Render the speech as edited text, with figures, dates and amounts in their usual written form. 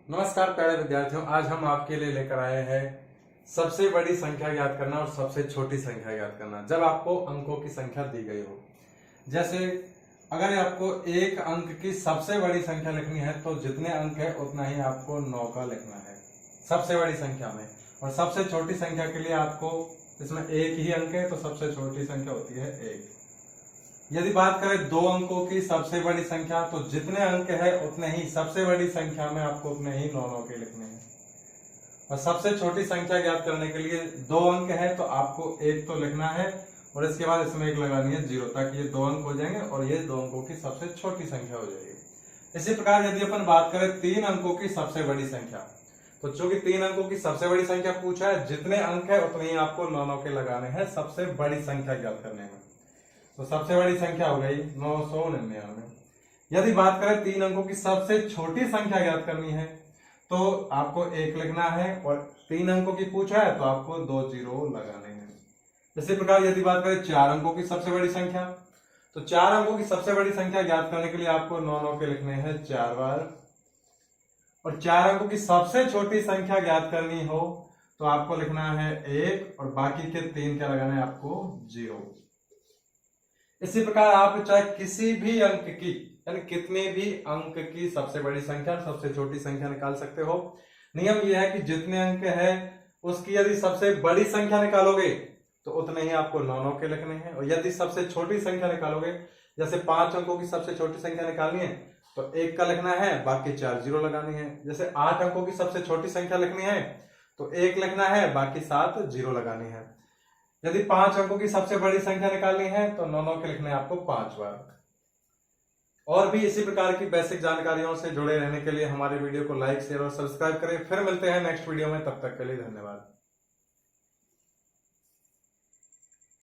नमस्कार प्यारे विद्यार्थियों, आज हम आपके लिए लेकर आए हैं सबसे बड़ी संख्या ज्ञात करना और सबसे छोटी संख्या ज्ञात करना जब आपको अंकों की संख्या दी गई हो। जैसे अगर आपको एक अंक की सबसे बड़ी संख्या लिखनी है तो जितने अंक है उतना ही आपको 9 का लिखना है सबसे बड़ी संख्या में, और सबसे छोटी संख्या के लिए आपको इसमें एक ही अंक है तो सबसे छोटी संख्या होती है 1। यदि बात करें दो अंकों की सबसे बड़ी संख्या तो जितने अंक है उतने ही सबसे बड़ी संख्या में आपको उतने ही 9 के लिखने हैं। और सबसे छोटी संख्या ज्ञात करने के लिए दो अंक है तो आपको एक तो लिखना है और इसके बाद इसमें एक लगानी है 0, ताकि ये दो अंक हो जाएंगे और ये दो अंकों की सबसे छोटी संख्या हो जाएगी। इसी प्रकार यदि अपन बात करें 3 अंकों की सबसे बड़ी संख्या, तो चूंकि 3 अंकों की सबसे बड़ी संख्या पूछा है, जितने अंक है उतने ही आपको 9 के लगाने हैं सबसे बड़ी संख्या ज्ञात करने में। तो सबसे बड़ी संख्या हो गई 999। यदि बात करें 3 अंकों की सबसे छोटी संख्या ज्ञात करनी है तो आपको 1 लिखना है और 3 अंकों की पूछा है तो आपको 2 0 लगाने हैं। इसी प्रकार यदि बात करें 4 अंकों की सबसे बड़ी संख्या, तो 4 अंकों की सबसे बड़ी संख्या ज्ञात करने के लिए आपको 9 के लिखने हैं 4 बार। और 4 अंकों की सबसे छोटी संख्या ज्ञात करनी हो तो आपको लिखना है 1 और बाकी के 3 क्या लगाना है आपको 0। इसी प्रकार आप चाहे किसी भी अंक की यानी कितने भी अंक की सबसे बड़ी संख्या सबसे छोटी संख्या निकाल सकते हो। नियम यह है कि जितने अंक है उसकी यदि सबसे बड़ी संख्या निकालोगे तो उतने ही आपको 9 के लिखने हैं, और यदि सबसे छोटी संख्या निकालोगे, जैसे 5 अंकों की सबसे छोटी संख्या निकालनी है तो 1 का लिखना है, बाकी 4 0 लगानी है। जैसे 8 अंकों की सबसे छोटी संख्या लिखनी है तो 1 लिखना है, बाकी 7 0 लगानी है। यदि 5 अंकों की सबसे बड़ी संख्या निकालनी है तो 9 के लिखने आपको 5 बार। और भी इसी प्रकार की बेसिक जानकारियों से जुड़े रहने के लिए हमारे वीडियो को लाइक, शेयर और सब्सक्राइब करें। फिर मिलते हैं नेक्स्ट वीडियो में, तब तक के लिए धन्यवाद।